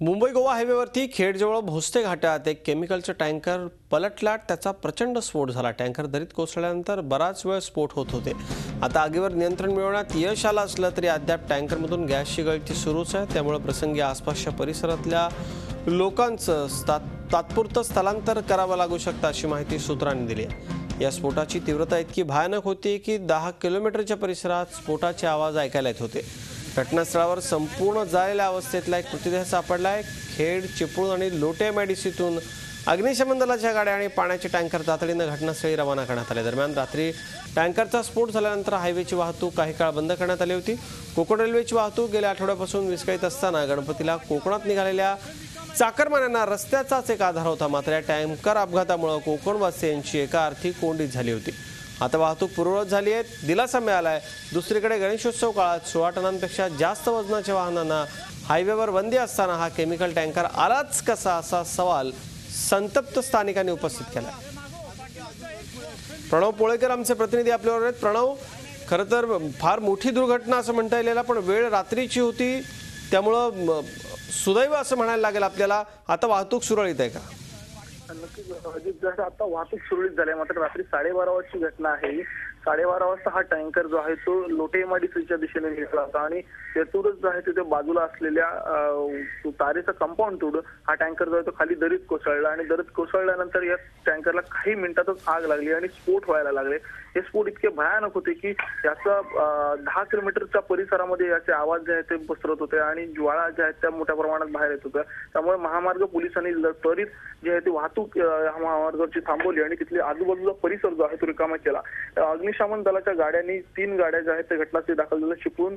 मुंबई गोवा हायवेवरती खेडजवळ भोसते घाटात एक केमिकलचा टँकर पलटला। त्याचा प्रचंड स्फोट झाला। टँकर दरीत कोसळल्यानंतर बराच वेळ स्फोट होत होते। आता आगीवर नियंत्रण मिळवण्यात यश आलं असलं तरी अद्याप टँकरमधून गॅसची गळती सुरूच आहे। त्यामुळे प्रसंगी आसपासच्या परिसरातल्या लोकांचं तात्पुरतं स्थलांतर करावं लागू शकतं अशी माहिती सूत्रांनी दिली आहे। या स्फोटाची तीव्रता इतकी भयानक होती की 10 किलोमीटरच्या परिसरात स्फोटाचे आवाज ऐकायला येत होते। घटनास्थळावर संपूर्ण जाळलेल्या अवस्थेतला एक मृतदेह सापडलाय। खेड, चिपळूण आणि लोटे एमआयडीसीतून अग्निशमन दलाच्या गाड्या आणि पाण्याचे टँकर तातडीने घटनास्थळी रवाना करण्यात आले। दरम्यान रात्री टँकरचा स्फोट झाल्यानंतर हायवेची वाहतूक काही काळ बंद करण्यात आली होती। कोकण रेल्वेची वाहतूक गेल्या आठवड्यापासून विस्कळीत असताना गणपतीला कोकणात निघालेल्या चाकरमान्यांना रस्त्याचाच एक आधार होता। मात्र या टँकर अपघातामुळे कोकणवासियांची एका अर्थी कोंडीत झाली होती। आता वाहतूक पूर्ववत झाली आहे, दिलासा मिळालाय। दुसरीकडे गणेशोत्सव काळात 16 टनांपेक्षा जास्त वजनाच्या वाहनांना हायवेवर बंदी असताना हा केमिकल टँकर आलाच कसा असा सवाल संतप्त स्थानिकांनी उपस्थित केला। प्रणव पोळेकर आमचे प्रतिनिधी आपल्यावर आहेत। प्रणव, खरं तर फार मोठी दुर्घटना असं म्हणता येईल, पण वेळ रात्रीची होती त्यामुळे सुदैव असं म्हणायला लागेल आपल्याला। आता वाहतूक सुरळीत आहे का? नक्कीच आता वाहतूक सुरळीत झाली, मात्र रात्री 12:30 वाजची घटना आहे। 12:30 वाजता हा टँकर जो आहे तो लोटे एमआयडीसीच्या दिशेने निघाला होता आणि तेथूनच जो आहे तिथे बाजूला असलेल्या तारेचं कंपाऊंड तोडून हा टँकर जो आहे तो खाली दरीत कोसळला आणि दरीत कोसळल्यानंतर या टँकरला काही मिनिटातच आग लागली आणि स्फोट व्हायला लागले। हे स्फोट इतके भयानक होते की याचा 10 किलोमीटरच्या परिसरामध्ये याचे आवाज जे आहेत ते पसरत होते आणि ज्वाळा ज्या आहेत त्या मोठ्या प्रमाणात बाहेर येत होत्या। त्यामुळे महामार्ग पोलिसांनी त्वरित जे आहे ते वाहतूक महामार्गावरची थांबवली आणि तिथले आजूबाजूचा परिसर जो आहे तो रिकामा केला। अग्निशमन दलाच्या गाड्यांनी 3 गाड्या ज्या आहेत त्या घटनास्थळी दाखल झाल्या। चिपळूण,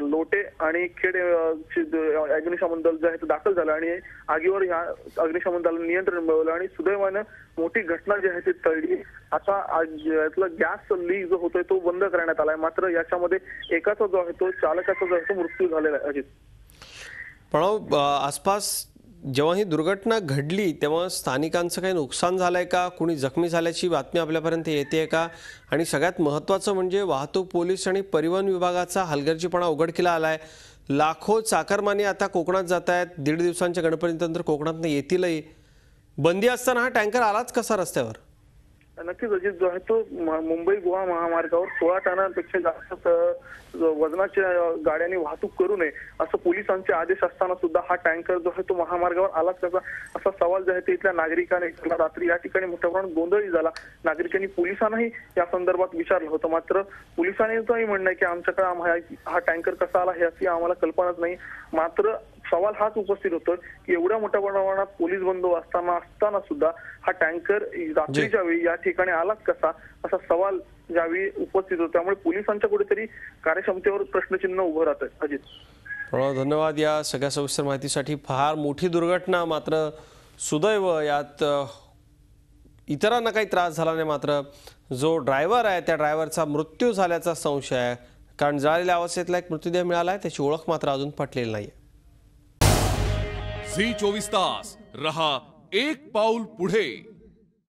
लोटे आणि खेड अग्निशमन दल जे आहे ते दाखल झालं आणि आगीवर या अग्निशमन दलाने नियंत्रण मिळवलं आणि सुदैवाने मोठी घटना जी आहे ती टळली। आता यातला गॅस लीक जो होतोय तो बंद करण्यात आलाय, मात्र याच्यामध्ये एकाचा जो आहे तो चालकाचा जो आहे तो मृत्यू झालेला आहे। अजित, प्रणव, आसपास जेव्हा ही दुर्घटना घडली तेव्हा स्थानिकांचं काही नुकसान झालंय का? कुणी जखमी झाल्याची बातमी आपल्यापर्यंत येते का? आणि सगळ्यात महत्त्वाचं म्हणजे वाहतूक पोलीस आणि परिवहन विभागाचा हलगर्जीपणा उघडकीला आलाय। लाखो चाकरमानी आता कोकणात जात आहेत। 1.5 दिवसांच्या गणपतीनंतर कोकणात येतीलही। बंदी असताना हा टँकर आलाच कसा रस्त्यावर? नक्कीच अजित, जो आहे तो मुंबई गोवा महामार्गावर 16 टनांपेक्षा जास्त वजनाच्या गाड्यांनी वाहतूक करू नये असं पोलिसांचे आदेश असताना सुद्धा हा टँकर जो आहे तो महामार्गावर आलाच कसा असा सवाल जो आहे ते इथल्या नागरिकांनी रात्री या ठिकाणी मोठ्या प्रमाणात गोंधळही झाला। नागरिकांनी पोलिसांनाही या संदर्भात विचारलं होतं, मात्र पोलिसांचंही म्हणणं आहे की आमच्याकडे हा टँकर कसा आला याची आम्हाला कल्पनाच नाही। मात्र सवाल हाच उपस्थित होतो की एवढ्या मोठ्या प्रमाणात पोलीस बंदोबस्त असताना सुद्धा हा टँकर रात्रीच्या वेळी या ठिकाणी आलाच कसा असा सवाल ज्यावेळी उपस्थित होतो। त्यामुळे पोलिसांच्या कुठेतरी कार्यक्षमतेवर प्रश्नचिन्ह उभं राहत आहे। अजित, धन्यवाद या सगळ्या सविस्तर माहितीसाठी। फार मोठी दुर्घटना, मात्र सुदैव यात इतरांना काही त्रास झाला नाही। मात्र जो ड्रायव्हर आहे त्या ड्रायव्हरचा मृत्यू झाल्याचा संशय आहे, कारण जळलेल्या अवस्थेतला एक मृतदेह मिळाला आहे। त्याची ओळख मात्र अजून पटलेली नाही। झी 24 तास रहा एक पाऊल पुढे।